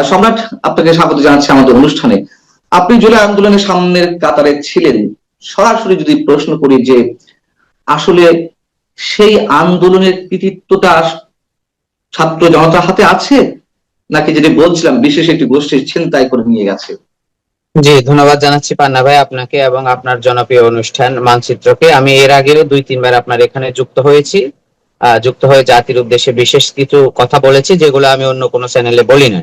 সম্রাট, আপনাকে স্বাগত জানাচ্ছি আমাদের অনুষ্ঠানে। আপনি জুলাই আন্দোলনের সামনের কাতারে ছিলেন। সরাসরি যদি প্রশ্ন করি যে আসলে সেই আন্দোলনের কৃতিত্বটা ছাত্র জনতার হাতে আছে, নাকি যেটা বলছিলাম বিশেষ একটি গোষ্ঠীর ছিনতাই করে নিয়ে গেছে? জি, ধন্যবাদ জানাচ্ছি পান্না ভাই আপনাকে এবং আপনার জনপ্রিয় অনুষ্ঠান মানচিত্রকে। আমি এর আগেও 2-3 বার আপনার এখানে যুক্ত হয়েছি। যুক্ত হয়ে জাতির উদ্দেশ্যে বিশেষ কিছু কথা বলেছি, যেগুলো আমি অন্য কোনো চ্যানেলে বলি না।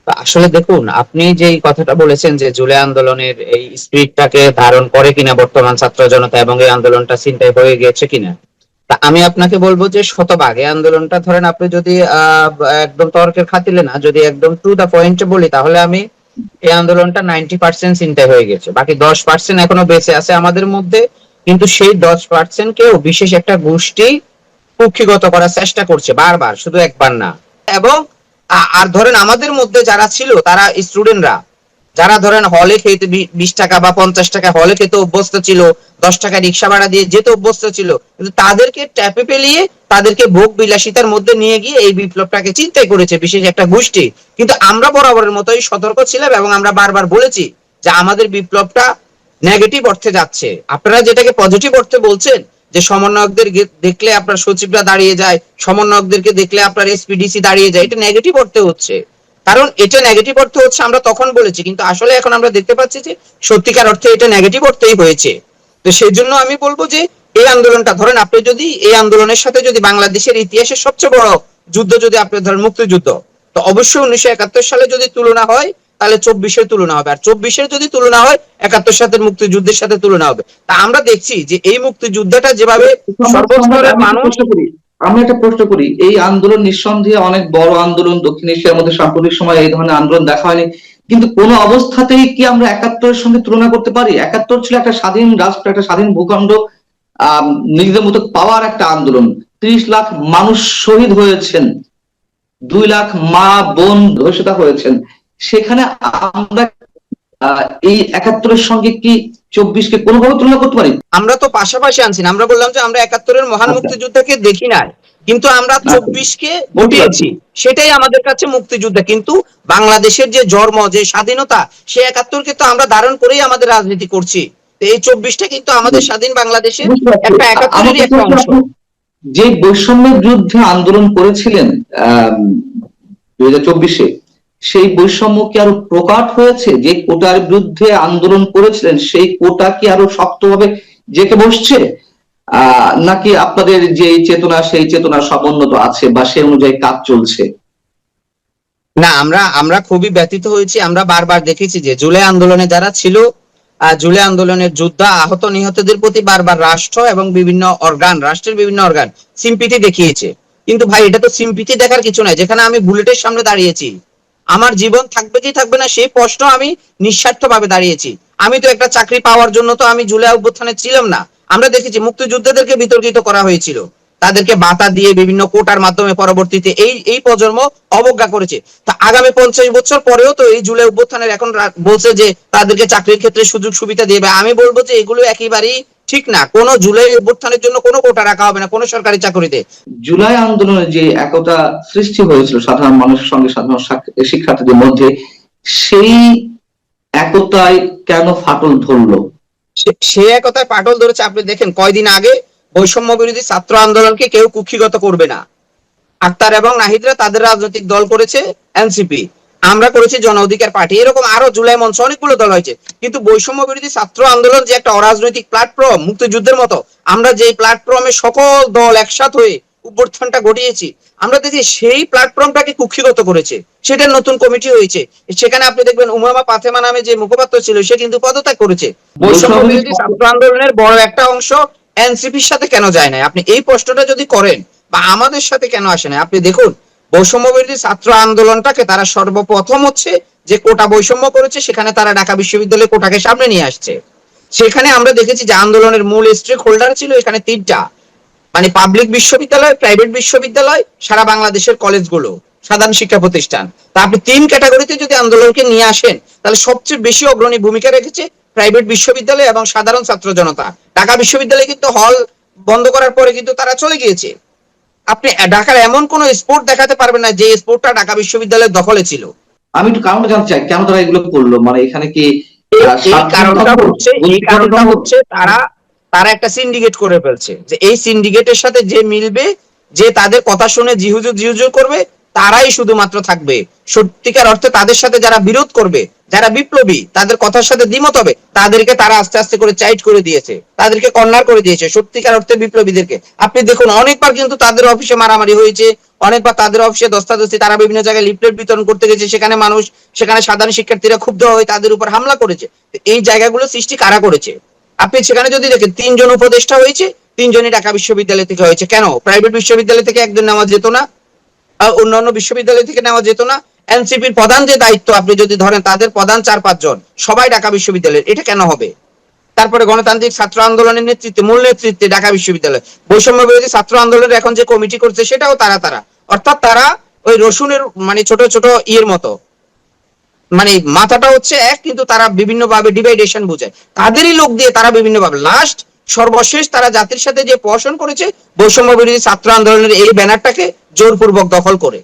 আসলে দেখুন, আপনি যে এই কথাটা বলেছেন যে জুলাই আন্দোলনের এই স্পিরিটটাকে ধারণ করে কিনা বর্তমান ছাত্র জনতা, এবং এই আন্দোলনটা ছিনতাই হয়ে গেছে কিনা, তা আমি আপনাকে বলবো যে শতভাগ এই আন্দোলনটা, ধরেন আপনি যদি একদম তর্কের খাতিরে না, যদি একদম টু দা পয়েন্টে বলি, তাহলে আমি এই আন্দোলনটা 90% ছিনতাই হয়ে গেছে, বাকি 10% এখনো বেঁচে আছে আমাদের মধ্যে। কিন্তু সেই 10% কেও বিশেষ একটা গোষ্ঠী কুক্ষিগত করার চেষ্টা করছে বারবার, শুধু একবার না। এবং আর ধরেন আমাদের মধ্যে যারা ছিল তারা স্টুডেন্টরা, যারা ধরেন হলে খেতে 20 টাকা বা 50 টাকা হলে খেতে অভ্যস্ত ছিল, 10 টাকা রিক্সা ভাড়া দিয়ে যেতে অভ্যস্ত ছিল, কিন্তু তাদেরকে ট্যাপে পেলিয়ে তাদেরকে ভোগ বিলাসিতার মধ্যে নিয়ে গিয়ে এই বিপ্লবটাকে চিন্তাই করেছে বিশেষ একটা গোষ্ঠী। কিন্তু আমরা বরাবরের মতোই সতর্ক ছিলাম এবং আমরা বারবার বলেছি যে আমাদের বিপ্লবটা নেগেটিভ অর্থে যাচ্ছে। আপনারা যেটাকে পজিটিভ অর্থে বলছেন, যে সমন্বয়কদের দেখলে আপনার সচিবরা দাঁড়িয়ে যায়, সমন্বয়কদেরকে দেখলে আপনার এসপিডিসি দাঁড়িয়ে যায়, এটা নেগেটিভ অর্থে হচ্ছে। কারণ এটা নেগেটিভ অর্থে হচ্ছে আমরা তখন বলেছি, কিন্তু আসলে এখন আমরা দেখতে পাচ্ছি যে সত্যিকার অর্থে এটা নেগেটিভ অর্থেই হয়েছে। তো সেই জন্য আমি বলবো যে এই আন্দোলনটা, ধরেন আপনি যদি এই আন্দোলনের সাথে যদি বাংলাদেশের ইতিহাসের সবচেয়ে বড় যুদ্ধ যদি আপনি ধরেন মুক্তিযুদ্ধ, তো অবশ্যই 1971 সালে যদি তুলনা হয় তাহলে 24-এর তুলনা হবে, আর 24-এর যদি তুলনা হয় 71 সালের মুক্তিযুদ্ধের সাথে তুলনা হবে। তা আমরা দেখছি যে এই মুক্তিযুদ্ধটা যেভাবে সর্বস্তরের মানুষ। আমি একটা প্রশ্ন করি, এই আন্দোলন নিঃসন্দেহে অনেক বড় আন্দোলন, দক্ষিণ এশিয়ার মধ্যে সাম্প্রতিক সময় এই ধরনের আন্দোলন দেখা হয়নি, কিন্তু কোন অবস্থাতেই কি আমরা 71-এর সঙ্গে তুলনা করতে পারি? 71 ছিল একটা স্বাধীন রাষ্ট্র, একটা স্বাধীন ভূখণ্ড, নিজেদের মতো পাওয়ার একটা আন্দোলন। 30 লাখ মানুষ শহীদ হয়েছেন, 2 লাখ মা বোন ধর্ষিতা হয়েছেন। সেখানে আমরা এই 71-এর সঙ্গে কি 24-কে কোনোভাবে তুলনা করতে পারি? আমরা তো পাশাপাশি আনছি না, আমরা বললাম যে আমরা 71-এর মহান মুক্তিযুদ্ধকে দেখি না, কিন্তু আমরা 24-কে ঘটিয়েছি, সেটাই আমাদের কাছে মুক্তিযুদ্ধ। কিন্তু বাংলাদেশের যে জন্ম, যে স্বাধীনতা, সে 71-কে তো আমরা ধারণ করেই আমাদের রাজনীতি করছি। এই 24-টা কিন্তু আমাদের স্বাধীন বাংলাদেশের একটা 71-এরই একটা অংশ। যে বৈষম্যের বিরুদ্ধে আন্দোলন করেছিলেন 2024-এ, সেই বৈষম্য কি আরো প্রকট হয়েছে? যে কোটার বিরুদ্ধে আন্দোলন করেছিলেন সেই কোটা কি আরো শক্তভাবে জেঁকে বসছে, নাকি আপনাদের যে চেতনা সেই চেতনা সমুন্নত আছে বা সে অনুযায়ী কাজ চলছে? না, আমরা খুবই ব্যথিত হয়েছি। আমরা বারবার দেখেছি যে জুলাই আন্দোলনে যারা ছিল, জুলাই আন্দোলনের যোদ্ধা আহত নিহতদের প্রতি বারবার রাষ্ট্র এবং বিভিন্ন অর্গান, রাষ্ট্রের বিভিন্ন অর্গান সিম্পিটি দেখিয়েছে। কিন্তু ভাই, এটা তো সিম্পিটি দেখার কিছু নাই। যেখানে আমি বুলেটের সামনে দাঁড়িয়েছি, আমার জীবন থাকবে কি থাকবে না সেই প্রশ্ন আমি নিঃস্বার্থ ভাবে দাঁড়িয়েছি। আমি তো একটা চাকরি পাওয়ার জন্য তো আমি জুলাই অভ্যুত্থানে ছিলাম না। আমরা দেখেছি মুক্তিযোদ্ধাদেরকে বিতর্কিত করা হয়েছিল, তাদেরকে বাতা দিয়ে বিভিন্ন কোটার মাধ্যমে পরবর্তীতে এই এই প্রজন্ম অবজ্ঞা করেছে। তা আগামী 50 বছর পরেও তো এই জুলাই অভ্যুত্থানের এখন বলছে যে তাদেরকে চাকরির ক্ষেত্রে সুযোগ সুবিধা দিবে। আমি বলবো যে এগুলো একেবারেই ঠিক না। কোন জুলাই অভ্যুত্থানের জন্য কোনো কোটা রাখা হবে না কোনো সরকারি চাকরিতে। জুলাই আন্দোলনে যে একতা সৃষ্টি হয়েছিল সাধারণ মানুষের সঙ্গে, সাধারণ শিক্ষার্থীদের মধ্যে, সেই একতায় কেন ফাটল ধরলো? সে একতায় ফাটল ধরেছে। আপনি দেখেন কয়দিন আগে বৈষম্য বিরোধী ছাত্র আন্দোলনকে কেউ কুক্ষিগত করবে না। আক্তার এবং নাহিদরা তাদের রাজনৈতিক দল করেছে এনসিপি, আমরা করেছি জন অধিকার পার্টি, এরকম আরো জুলাই মঞ্চ অনেকগুলো দল হয়েছে। কিন্তু বৈষম্য বিরোধী ছাত্র আন্দোলন যে একটা অরাজনৈতিক প্ল্যাটফর্ম মুক্তিযুদ্ধের মতো, আমরা যে প্ল্যাটফর্মে সকল দল একসাথ হয়ে অভ্যুত্থানটা ঘটিয়েছি, আমরা দেখি সেই প্ল্যাটফর্মটাকে কুক্ষিগত করেছে। সেটার নতুন কমিটি হয়েছে, সেখানে আপনি দেখবেন উমামা পাতেমা নামে যে মুখপাত্র ছিল সে কিন্তু পদত্যাগ করেছে। বৈষম্য বিরোধী ছাত্র আন্দোলনের বড় একটা অংশ এনসিপির সাথে কেন যায় না? আপনি এই প্রশ্নটা যদি করেন, বা আমাদের সাথে কেন আসে না, আপনি দেখুন বৈষম্য বিরোধী ছাত্র আন্দোলনটাকে তারা সর্বপ্রথম হচ্ছে যে কোটা বৈষম্য করেছে, সেখানে তারা ঢাকা বিশ্ববিদ্যালয়ের কোটাকে সামনে নিয়ে আসছে। সেখানে আমরা দেখেছি যে আন্দোলনের মূল স্টেক হোল্ডার ছিল এখানে 3টা, মানে পাবলিক বিশ্ববিদ্যালয়, প্রাইভেট বিশ্ববিদ্যালয়, সারা বাংলাদেশের কলেজগুলো, সাধারণ শিক্ষা প্রতিষ্ঠান। তা আপনি 3 ক্যাটাগরিতে যদি আন্দোলনকে নিয়ে আসেন, তাহলে সবচেয়ে বেশি অগ্রণী ভূমিকা রেখেছে প্রাইভেট বিশ্ববিদ্যালয় এবং সাধারণ ছাত্র জনতা। ঢাকা বিশ্ববিদ্যালয় কিন্তু হল বন্ধ করার পরে কিন্তু তারা চলে গিয়েছে। আপনি ঢাকার এমন কোন স্পোর্ট দেখাতে পারবেন না যে স্পোর্টটা ঢাকা বিশ্ববিদ্যালয়ের দখলে ছিল। আমি একটু কারণটা জানতে চাই, কেন তারা এগুলো করলো? মানে এখানে কি এই কারণটা হচ্ছে তারা তারা একটা সিন্ডিকেট করে ফেলছে, যে এই সিন্ডিকেটের সাথে যে মিলবে, যে তাদের কথা শুনে জিহুজুর জিহুজুর করবে, তারাই শুধুমাত্র থাকবে। সত্যিকার অর্থে তাদের সাথে যারা বিরোধ করবে, যারা বিপ্লবী, তাদের কথার সাথে দ্বিমত হবে, তাদেরকে তারা আস্তে আস্তে করে চাইট করে দিয়েছে, তাদেরকে কর্নার করে দিয়েছে। সত্যিকার অর্থে বিপ্লবীদেরকে আপনি দেখুন, অনেকবার কিন্তু তাদের অফিসে মারামারি হয়েছে, অনেকবার তাদের অফিসে ধস্তাধস্তি, তারা বিভিন্ন জায়গায় লিফলেট বিতরণ করতে গেছে, সেখানে মানুষ, সেখানে সাধারণ শিক্ষার্থীরা ক্ষুব্ধ হয়ে তাদের উপর হামলা করেছে। এই জায়গাগুলো সৃষ্টি কারা করেছে? আপনি সেখানে যদি দেখেন, 3 জন উপদেষ্টা হয়েছে, 3 জনই ঢাকা বিশ্ববিদ্যালয় থেকে হয়েছে। কেন প্রাইভেট বিশ্ববিদ্যালয় থেকে একজন নেওয়া যেত না? অন্যান্য বিশ্ববিদ্যালয় থেকে নেওয়া যেত না? এনসিপির প্রধান যে দায়িত্ব আপনি যদি ধরেন, তাদের প্রধান 4-5 জন সবাই ঢাকা বিশ্ববিদ্যালয়ের, এটা কেন হবে? তারপরে গণতান্ত্রিক ছাত্র আন্দোলনের নেতৃত্বে, মূল নেতৃত্বে ঢাকা বিশ্ববিদ্যালয়। বৈষম্য বিরোধী ছাত্র আন্দোলনের এখন যে কমিটি করছে, সেটাও তারা অর্থাৎ তারা ওই রসুনের মানে ছোট ছোট ইয়ের মতো, মানে মাথাটা হচ্ছে এক, কিন্তু তারা বিভিন্ন ভাবে ডিভাইডেশন বোঝায়, তাদেরই লোক দিয়ে তারা বিভিন্ন ভাবে লাস্ট সর্বশেষ তারা জাতির সাথে যে প্রহসন করেছে, বৈষম্য বিরোধী ছাত্র আন্দোলনের এই ব্যানারটাকে জোরপূর্বক দখল করে।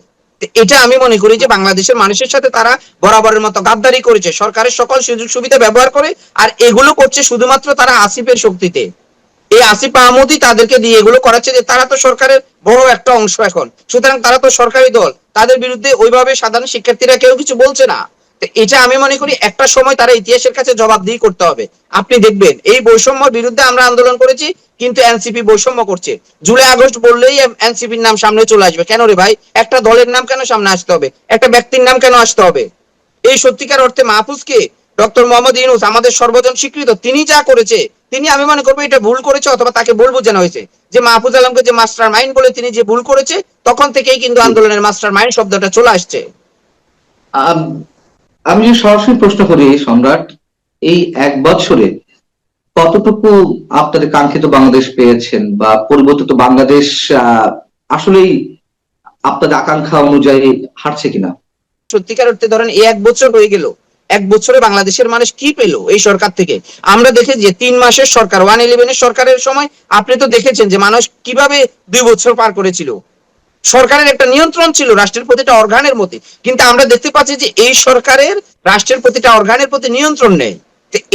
এটা আমি মনে করি যে বাংলাদেশের মানুষের সাথে তারা বরাবরের মতো গাদ্দারি করেছে, সরকারের সকল সুযোগ সুবিধা ব্যবহার করে। আর এগুলো করছে শুধুমাত্র তারা আসিফের শক্তিতে। এই আসিফ মাহমুদই তাদেরকে দিয়ে এগুলো করাচ্ছে, যে তারা তো সরকারের বড় একটা অংশ এখন, সুতরাং তারা তো সরকারি দল, তাদের বিরুদ্ধে ওইভাবে সাধারণ শিক্ষার্থীরা কেউ কিছু বলছে না। এটা আমি মনে করি একটা সময় তারা ইতিহাসের কাছে জবাবদিহি করতে হবে। আপনি দেখবেন এই বৈষম্যের বিরুদ্ধে আমরা আন্দোলন করেছি, কিন্তু এনসিপি বৈষম্য করছে। জুলাই আগস্ট বললেই এনসিপির নাম সামনে চলে আসবে। কেন রে ভাই? একটা দলের নাম কেন সামনে আসতে হবে? একটা ব্যক্তির নাম কেন আসতে হবে? এই সত্যিকার অর্থে মাহফুজকে, ডক্টর মোহাম্মদ ইউনূস আমাদের সর্বজন স্বীকৃত, তিনি যা করেছে, তিনি আমি মনে করবো এটা ভুল করেছে, অথবা তাকে ভুল বোঝানো হয়েছে। যে মাহফুজ আলমকে যে মাস্টার মাইন্ড বলে তিনি যে ভুল করেছে, তখন থেকেই কিন্তু আন্দোলনের মাস্টার মাইন্ড শব্দটা চলে আসছে। আমি যে সরাসরি প্রশ্ন করি সম্রাট, এই 1 বছরে কতটুকু আপনাদের কাঙ্ক্ষিত বাংলাদেশ পেয়েছেন, বা পরিবর্তিত বাংলাদেশ আসলেই আপনাদের আকাঙ্ক্ষা অনুযায়ী হাঁটছে কিনা? সত্যিকার অর্থে ধরেন এই 1 বছর হয়ে গেল, 1 বছরে বাংলাদেশের মানুষ কি পেল এই সরকার থেকে? আমরা দেখে যে 3 মাসের সরকার, 111 সরকারের সময় আপনি তো দেখেছেন যে মানুষ কিভাবে 2 বছর পার করেছিল। সরকারের একটা নিয়ন্ত্রণ ছিল রাষ্ট্রের প্রতিটা অর্গানের মধ্যে, কিন্তু আমরা দেখতে পাচ্ছি যে এই সরকারের রাষ্ট্রের প্রতিটা অর্গানের প্রতি নিয়ন্ত্রণ নেই।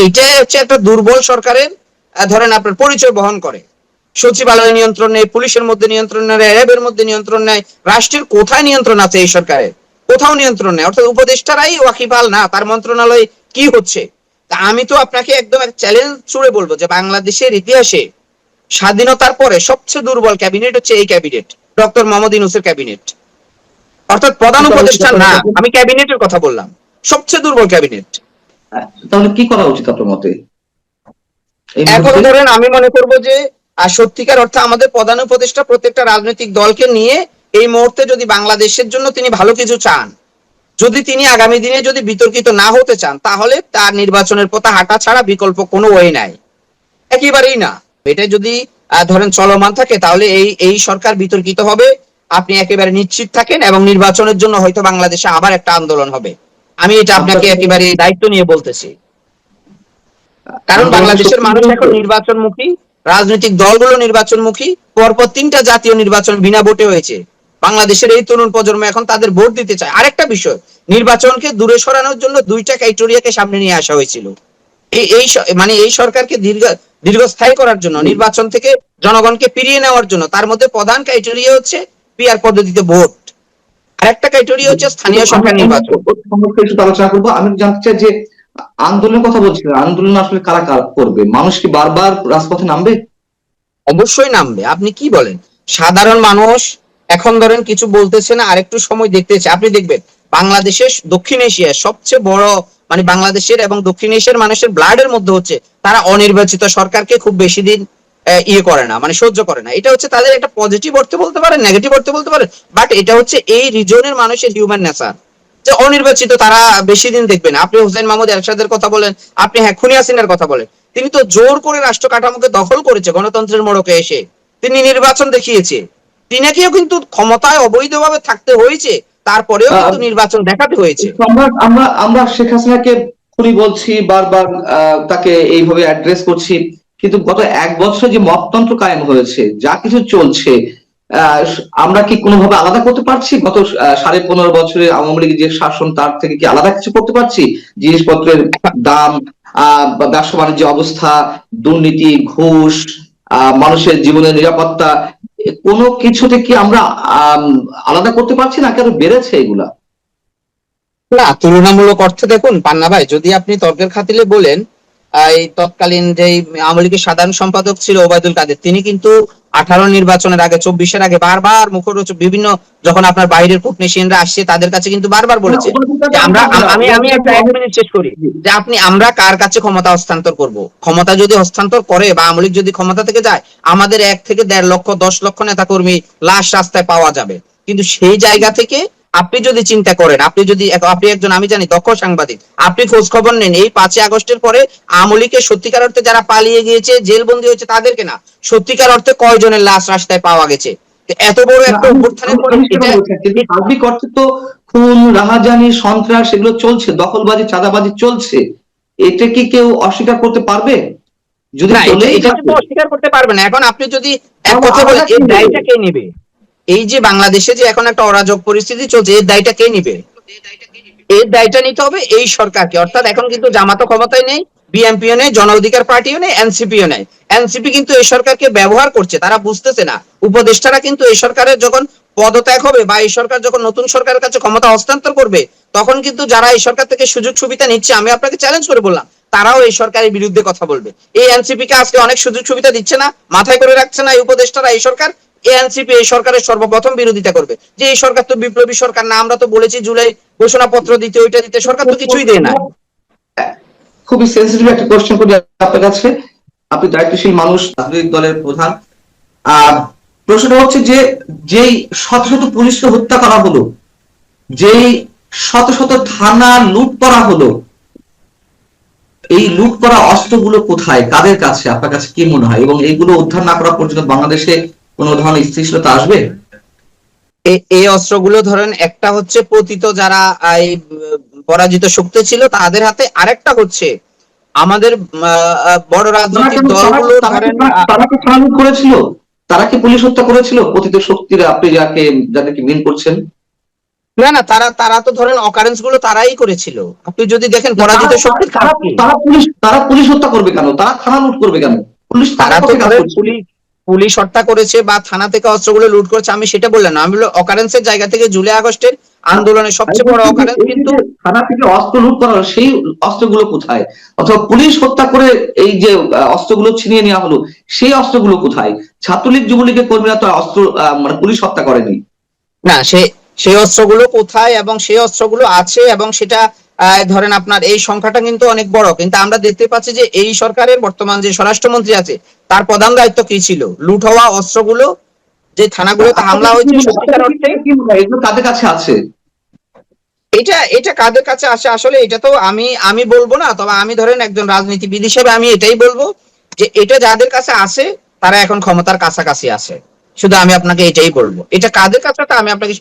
এটা হচ্ছে একটা দুর্বল সরকারের ধরেন আপনার পরিচয় বহন করে। সচিবালয় নিয়ন্ত্রণ নেই, পুলিশের মধ্যে নিয়ন্ত্রণ নেই, র্যাবের মধ্যে নিয়ন্ত্রণ নেই। রাষ্ট্রের কোথায় নিয়ন্ত্রণ আছে এই সরকারের? কোথাও নিয়ন্ত্রণ নেই। অর্থাৎ উপদেষ্টারাই ওয়াকিবহাল না তার মন্ত্রণালয়ে কি হচ্ছে। তা আমি তো আপনাকে একদম এক চ্যালেঞ্জ ছুড়ে বলবো যে বাংলাদেশের ইতিহাসে স্বাধীনতার পরে সবচেয়ে দুর্বল ক্যাবিনেট হচ্ছে এই ক্যাবিনেট, ডক্টর মোহাম্মদ ইউনূসের ক্যাবিনেট। অর্থাৎ প্রধান উপদেষ্টা না, আমি ক্যাবিনেটের কথা বললাম, সবচেয়ে দুর্বল ক্যাবিনেট। তাহলে কি করা উচিত আপনার মতে এই এখন মুহূর্তে? ধরেন আমি মনে করব যে সত্যিকার অর্থে আমাদের প্রধান উপদেষ্টা প্রত্যেকটা রাজনৈতিক দলকে নিয়ে এই মুহূর্তে যদি বাংলাদেশের জন্য তিনি ভালো কিছু চান, যদি তিনি আগামী দিনে যদি বিতর্কিত না হতে চান, তাহলে তার নির্বাচনের পথে হাঁটা ছাড়া বিকল্প কোনো ওয়ে নাই, একেবারেই না। এটা যদি ধরেন চলমান থাকে, তাহলে এই এই সরকার বিতর্কিত হবে, আপনি একেবারে নিশ্চিত থাকেন, এবং নির্বাচনের জন্য হয়তো বাংলাদেশে আবার একটা আন্দোলন হবে। আমি এটা আপনাকে একেবারে দায়িত্ব নিয়ে বলতেছি, কারণ বাংলাদেশের মানুষ এখন নির্বাচনমুখী, রাজনৈতিক দলগুলো নির্বাচনমুখী। পরপর 3টা জাতীয় নির্বাচন বিনা ভোটে হয়েছে। বাংলাদেশের এই তরুণ প্রজন্ম এখন তাদের ভোট দিতে চায়। আরেকটা বিষয়, নির্বাচনকে দূরে সরানোর জন্য 2টা ক্রাইটেরিয়াকে সামনে নিয়ে আসা হয়েছিল। এই মানে এই সরকারকে দীর্ঘস্থায়ী করার জন্য, নির্বাচন থেকে জনগণকে ফিরিয়ে নেওয়ার জন্য, তার মধ্যে প্রধান ক্রাইটেরিয়া হচ্ছে পিআর পদ্ধতিতে ভোট, আর একটা ক্রাইটেরিয়া হচ্ছে স্থানীয় সরকার নির্বাচন। আলোচনা করবো। আমি জানতে চাই যে আন্দোলনের কথা বলছিলেন, আন্দোলন আসলে কারা কারা করবে? মানুষ কি বারবার রাজপথে নামবে? অবশ্যই নামবে। আপনি কি বলেন? সাধারণ মানুষ এখন ধরেন কিছু বলতেছে না, আরেকটু সময় দেখতেছে। আপনি দেখবেন বাংলাদেশের, দক্ষিণ এশিয়ার সবচেয়ে বড়, মানে বাংলাদেশের এবং দক্ষিণ এশিয়ার মানুষের ব্লাডের মধ্যে হচ্ছে তারা অনির্বাচিত সরকারকে খুব বেশি দিন ইয়ে করে না, মানে সহ্য করে না। এটা হচ্ছে তাদের একটা পজিটিভ অর্থে বলতে পারেন, নেগেটিভ অর্থে বলতে পারেন, বাট এটা হচ্ছে এই রিজনের মানুষের হিউম্যান নেচার, যে অনির্বাচিত তারা বেশি দিন দেখবে না। আপনি হোসেন মাহমুদ এরশাদের কথা বলেন, আপনি খুনি হাসিনার কথা বলেন, তিনি তো জোর করে রাষ্ট্র কাঠামোকে দখল করেছে গণতন্ত্রের মোড়কে এসে। তিনি নির্বাচন দেখিয়েছে, তিনাকেও কিন্তু ক্ষমতায় অবৈধভাবে থাকতে হয়েছে, তারপরেও কিন্তু নির্বাচন দেখাতে হয়েছে। আমরা আমরা শেখ হাসিনাকে খুনি বলছি বারবার, তাকে এইভাবে অ্যাড্রেস করছি, কিন্তু গত 1 বছর যে মপতন্ত্র কায়েম হয়েছে, যা কিছু চলছে, আমরা কি কোনোভাবে আলাদা করতে পারছি গত 15.5 বছরের আওয়ামী লীগের যে শাসন তার থেকে কি আলাদা কিছু করতে পারছি? জিনিসপত্রের দাম, বা ব্যবসা বাণিজ্য অবস্থা, দুর্নীতি, ঘুষ, মানুষের জীবনের নিরাপত্তা, কোনো কিছুতে কি আমরা আম, আলাদা করতে পারছি নাকি আরো বেড়েছে এগুলা? না, তুলনামূলক অর্থে দেখুন পান্না ভাই, যদি আপনি তর্কের খাতিরে বলেন, এই তৎকালীন যে আওয়ামী লীগের সাধারণ সম্পাদক ছিল ওবায়দুল কাদের, তিনি কিন্তু 18 নির্বাচনের আগে, 24-এর আগে বারবার মুখরোচক বিভিন্ন, যখন আপনার বাইরের কূটনীতিকরা আসছে তাদের কাছে কিন্তু বারবার বলেছে যে আমি একটা 1 মিনিট শেষ করি, যে আমরা কার কাছে ক্ষমতা হস্তান্তর করব। ক্ষমতা যদি হস্তান্তর করে বা আওয়ামী লীগ যদি ক্ষমতা থেকে যায়, আমাদের 1 থেকে 1.5 লক্ষ 10 লক্ষ নেতা কর্মী লাশ রাস্তায় পাওয়া যাবে। কিন্তু সেই জায়গা থেকে আপনি যদি চিন্তা করেন, আপনি একজন, আমি জানি, দক্ষ সাংবাদিক, আপনি খোঁজ খবর নেন এই 5ই আগস্টের পরে আওয়ামী লীগের সত্যিকার অর্থে যারা পালিয়ে গিয়েছে, জেলবন্দি হয়েছে, তাদেরকে না, সত্যিকার অর্থে কয়জনের লাশ রাস্তায় পাওয়া গেছে। এত বড় একটা অভ্যুত্থানের পরে কিন্তু সার্বিক অর্থে তো খুন, রাহাজানি, সন্ত্রাস এগুলো চলছে, দখলবাজি, চাঁদাবাজি চলছে। এটা কি কেউ অস্বীকার করতে পারবে? যদি না, চলেই এটা থাকে, কিন্তু অস্বীকার করতে পারবে না। এখন আপনি যদি এক তাহলে কথা বলেন, আলাদা কি এর নেবে? দায়টা কে নেবে? এই যে বাংলাদেশে যে এখন একটা অরাজক পরিস্থিতি চলছে, এর দায়টা কে নিবে? এর দায়টা নিতে হবে এই সরকারকে। অর্থাৎ এখন কিন্তু জামাতও ক্ষমতায় নেই, বিএনপিও নেই, জন অধিকার পার্টিও নেই, এনসিপিও নেই। এনসিপি কিন্তু এই সরকারকে ব্যবহার করছে, তারা বুঝতেছে না। উপদেষ্টারা কিন্তু এই সরকারের যখন পদত্যাগ হবে বা এই সরকার যখন নতুন সরকারের কাছে ক্ষমতা হস্তান্তর করবে, তখন কিন্তু যারা এই সরকার থেকে সুযোগ সুবিধা নিচ্ছে, আমি আপনাকে চ্যালেঞ্জ করে বললাম, তারাও এই সরকারের বিরুদ্ধে কথা বলবে। এই এনসিপি কে আজকে অনেক সুযোগ সুবিধা দিচ্ছে না, মাথায় করে রাখছে না এই উপদেষ্টারা, এই সরকার। এনসিপি এই সরকারের সর্বপ্রথম বিরোধিতা করবে, যে এই সরকার তো বিপ্লবী সরকার না, আমরা তো বলেছি জুলাই ঘোষণাপত্র দিতে, ওইটা দিতে, সরকার তো কিছুই দেয় না। খুবই সেন্সিটিভ একটা কোশ্চেন করি আপনার কাছে। আপনি দায়িত্বশীল মানুষ, রাজনৈতিক দলের প্রধান। আহ প্রশ্নটা হচ্ছে যে, যেই শত শত পুলিশকে হত্যা করা হলো, যেই শত শত থানা লুট করা হলো, এই লুট করা অস্ত্রগুলো কোথায়, কাদের কাছে, আপনার কাছে কি মনে হয়? এবং এইগুলো উদ্ধার না করা পর্যন্ত বাংলাদেশে কোনো ধরনের স্থিতিশীলতা আসবে? এই অস্ত্রগুলো ধরেন, একটা হচ্ছে পতিত যারা এই পরাজিত শক্তি ছিল তাদের হাতে, আরেকটা হচ্ছে আমাদের বড় রাজনৈতিক দলগুলো ধরেন। তারা কি থানা লুট করেছিল? তারা কি পুলিশ হত্যা করেছিল? পতিত শক্তিরা, আপনি যাদেরকে মিন করছেন? না না, তারা তারা তো ধরেন অকারেন্স গুলো তারাই করেছিল। আপনি যদি দেখেন পরাজিত শক্তির কাজ কি? তারা পুলিশ হত্যা করবে কেন? তারা থানা লুট করবে কেন? পুলিশ তারা তাদের তো পক্ষে কাজ ধরেন করছে। পুলিশ হত্যা করেছে বা থানা থেকে অস্ত্রগুলো লুট করেছে, আমি সেটা বললাম না। আমি বললাম অকারেন্সের জায়গা থেকে জুলাই আগস্টের আন্দোলনের আমি সবচেয়ে বড় বলছি যে, অকারেন্স এই কিন্তু। যে থানা থেকে অস্ত্র লুট করা হলো, সেই অস্ত্রগুলো কোথায়? অথবা পুলিশ হত্যা করে এই যে অস্ত্রগুলো ছিনিয়ে নেওয়া হলো, সেই অস্ত্রগুলো কোথায়? ছাত্রলীগ, যুবলীগের কর্মীরা তো অস্ত্র, মানে পুলিশ হত্যা করেনি। না, সেই অস্ত্রগুলো কোথায় এবং সেই অস্ত্রগুলো আছে, এবং সেটা ধরেন আপনার এই সংখ্যাটা কিন্তু অনেক বড়। কিন্তু আমরা দেখতে পাচ্ছি যে এই সরকারের বর্তমান যে স্বরাষ্ট্রমন্ত্রী আছে, তার প্রধান দায়িত্ব কি ছিল? লুট হওয়া অস্ত্রগুলো যে থানাগুলোতে হামলা হয়েছে, সত্যিকার অর্থে কি মনে হয় এগুলো কাদের কাছে আছে? এটা এটা কাদের কাছে আসে আসলে এটা তো আমি বলবো না। তবে আমি ধরেন একজন রাজনীতিবিদ হিসেবে আমি এটাই বলবো যে এটা যাদের কাছে আসে তারা এখন ক্ষমতার কাছাকাছি আছে। শুধু আমি আপনাকে এটাই বলবো, এটা কাদের কাছে তা আমি আপনাকে